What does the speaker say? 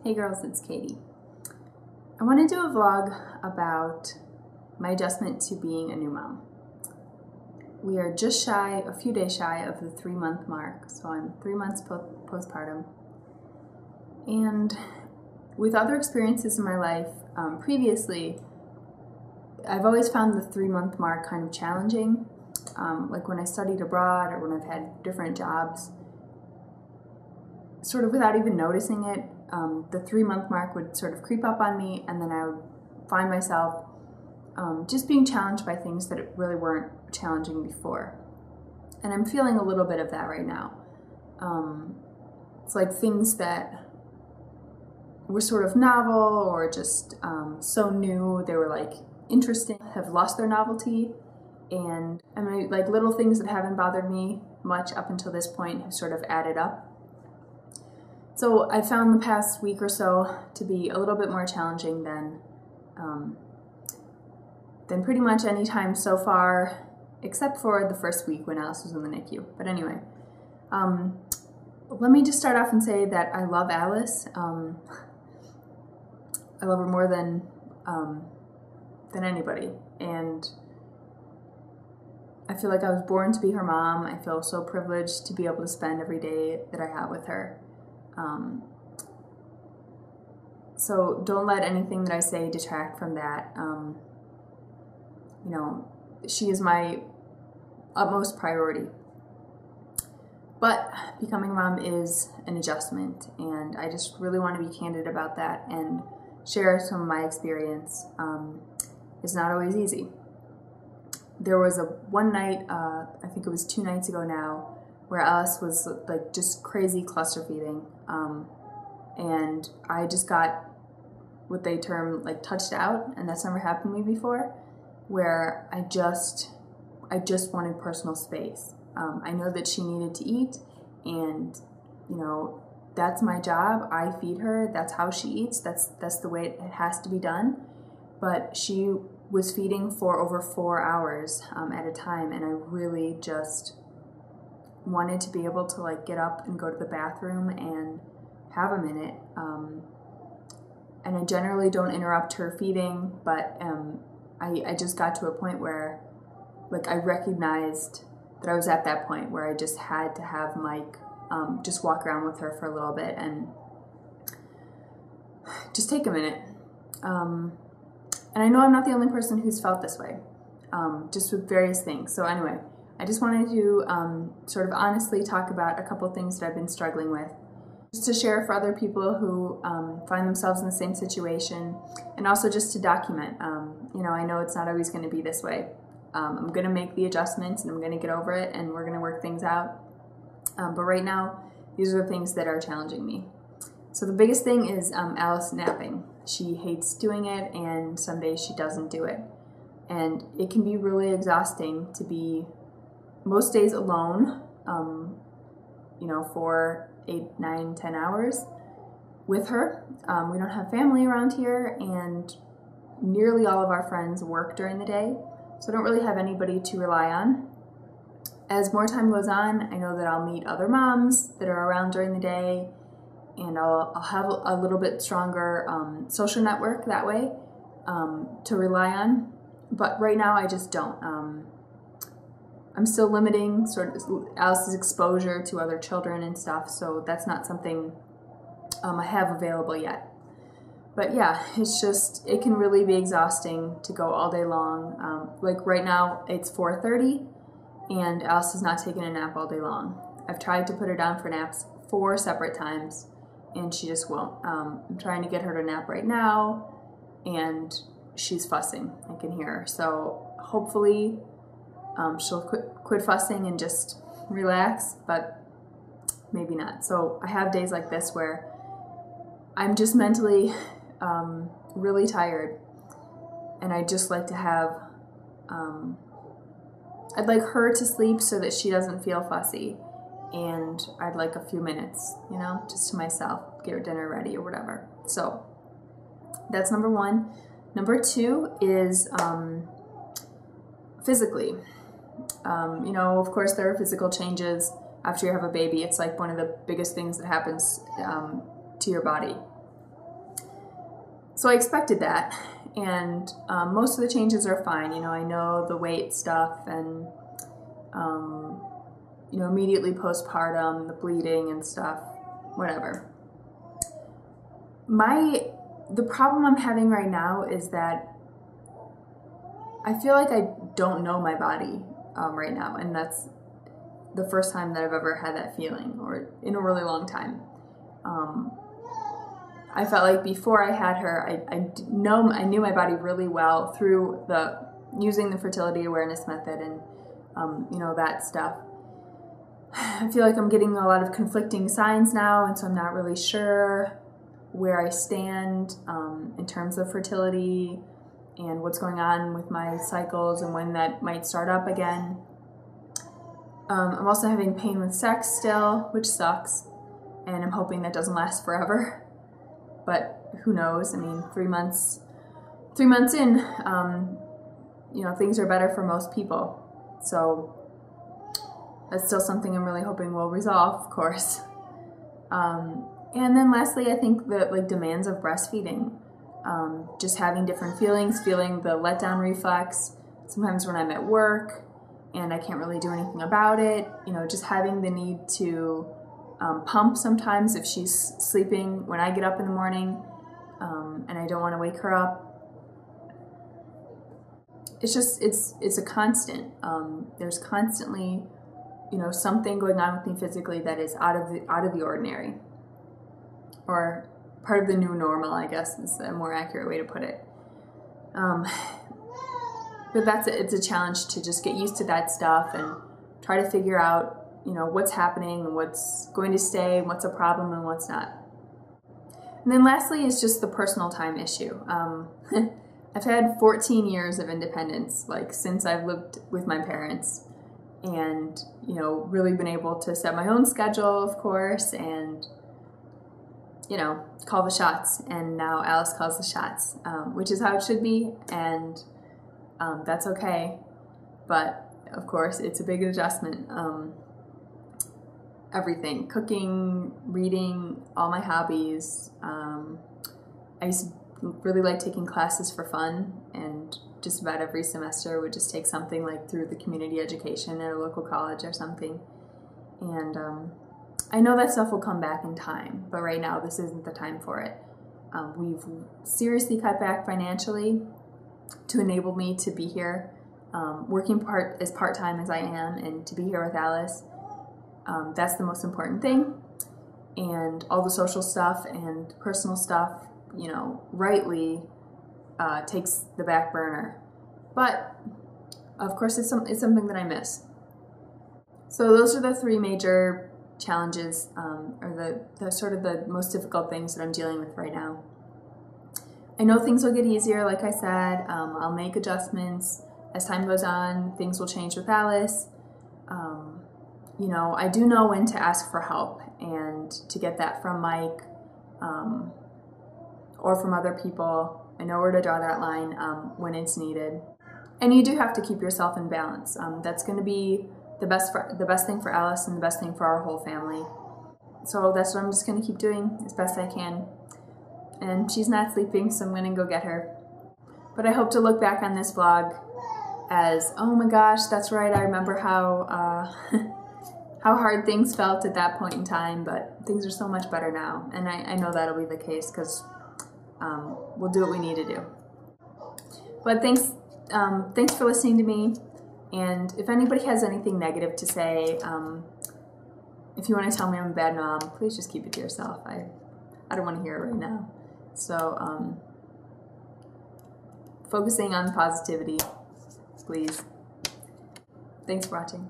Hey girls, it's Katie. I want to do a vlog about my adjustment to being a new mom. We are just a few days shy of the 3-month mark, so I'm 3 months postpartum. And with other experiences in my life previously, I've always found the 3-month mark kind of challenging. Like when I studied abroad or when I've had different jobs, sort of without even noticing it, the 3-month mark would sort of creep up on me, and then I would find myself just being challenged by things that really weren't challenging before. And I'm feeling a little bit of that right now. It's like things that were sort of novel or just so new, they were like interesting, have lost their novelty. And I mean, like little things that haven't bothered me much up until this point have sort of added up. So I found the past week or so to be a little bit more challenging than pretty much any time so far, except for the first week when Alice was in the NICU. But anyway, let me just start off and say that I love Alice. I love her more than anybody, and I feel like I was born to be her mom. I feel so privileged to be able to spend every day that I have with her. So don't let anything that I say detract from that. You know, she is my utmost priority. But becoming a mom is an adjustment, and I just really want to be candid about that and share some of my experience. It's not always easy. There was one night, I think it was 2 nights ago now, where Alice was like just crazy cluster feeding, and I just got what they term like touched out, and that's never happened to me before, where I just wanted personal space. I know that she needed to eat, and you know, that's my job. I feed her. That's how she eats. That's the way it has to be done. But she was feeding for over 4 hours at a time, and I really just wanted to be able to like get up and go to the bathroom and have a minute. And I generally don't interrupt her feeding, but I just got to a point where like I recognized that I was at that point where I just had to have Mike just walk around with her for a little bit and just take a minute. And I know I'm not the only person who's felt this way, just with various things. So anyway, I just wanted to sort of honestly talk about a couple things that I've been struggling with, just to share for other people who find themselves in the same situation, and also just to document. You know, I know it's not always going to be this way. I'm going to make the adjustments, and I'm going to get over it, and we're going to work things out. But right now, these are the things that are challenging me. So the biggest thing is Alice napping. She hates doing it, and some days she doesn't do it. And it can be really exhausting to be most days alone, you know, for 8, 9, 10 hours with her. We don't have family around here, and nearly all of our friends work during the day, so I don't really have anybody to rely on. As more time goes on, I know that I'll meet other moms that are around during the day, and I'll have a little bit stronger social network that way to rely on. But right now I just don't. I'm still limiting sort of Alice's exposure to other children and stuff, so that's not something I have available yet. But yeah, it's just, it can really be exhausting to go all day long. Like right now it's 4:30 and Alice is not taking a nap all day long. I've tried to put her down for naps 4 separate times, and she just won't. I'm trying to get her to nap right now, and she's fussing. I can hear her. So hopefully she'll quit fussing and just relax, but maybe not. So I have days like this where I'm just mentally really tired, and I just like to have, I'd like her to sleep so that she doesn't feel fussy, and I'd like a few minutes, you know, just to myself, get her dinner ready or whatever. So that's number 1. Number 2 is physically. You know, of course there are physical changes after you have a baby. It's like one of the biggest things that happens to your body. So I expected that, and most of the changes are fine. You know, I know the weight stuff and, you know, immediately postpartum, the bleeding and stuff, whatever. The problem I'm having right now is that I feel like I don't know my body right now, and that's the first time that I've ever had that feeling, or in a really long time. I felt like before I had her, I knew my body really well through using the fertility awareness method and you know, that stuff. I feel like I'm getting a lot of conflicting signs now, and so I'm not really sure where I stand in terms of fertility and what's going on with my cycles and when that might start up again. I'm also having pain with sex still, which sucks, and I'm hoping that doesn't last forever. But who knows? I mean, 3 months in, you know, things are better for most people. So that's still something I'm really hoping will resolve, of course. And then lastly, I think the demands of breastfeeding, just having different feelings, feeling the letdown reflex. Sometimes when I'm at work and I can't really do anything about it, you know, just having the need to pump sometimes if she's sleeping when I get up in the morning, and I don't want to wake her up. It's just, it's a constant. There's constantly, you know, something going on with me physically that is out of the ordinary, or part of the new normal, I guess is a more accurate way to put it. But it's a challenge to just get used to that stuff and try to figure out, you know, what's happening and what's going to stay and what's a problem and what's not. And then lastly is just the personal time issue. I've had 14 years of independence, like since I've lived with my parents, and, you know, really been able to set my own schedule, of course, and, you know, call the shots. And now Alice calls the shots, which is how it should be, and that's okay. But of course, it's a big adjustment. Everything, cooking, reading, all my hobbies. I used to really like taking classes for fun, and just about every semester would just take something like through the community education at a local college or something. And I know that stuff will come back in time, but right now this isn't the time for it. We've seriously cut back financially to enable me to be here, working as part-time as I am, and to be here with Alice. That's the most important thing. And all the social stuff and personal stuff, you know, rightly takes the back burner. But of course, it's something that I miss. So those are the three major challenges, or the sort of the most difficult things that I'm dealing with right now. I know things will get easier, like I said. I'll make adjustments as time goes on. Things will change with Alice. You know, I do know when to ask for help and to get that from Mike, or from other people. I know where to draw that line when it's needed. And you do have to keep yourself in balance. That's going to be the best thing for Alice and the best thing for our whole family. So that's what I'm just going to keep doing as best I can. And she's not sleeping, so I'm going to go get her. But I hope to look back on this vlog as, oh my gosh, that's right, I remember how how hard things felt at that point in time, but things are so much better now. And I know that'll be the case, because we'll do what we need to do. But thanks for listening to me. And if anybody has anything negative to say, if you want to tell me I'm a bad mom, please just keep it to yourself. I don't want to hear it right now. So focusing on positivity, please. Thanks for watching.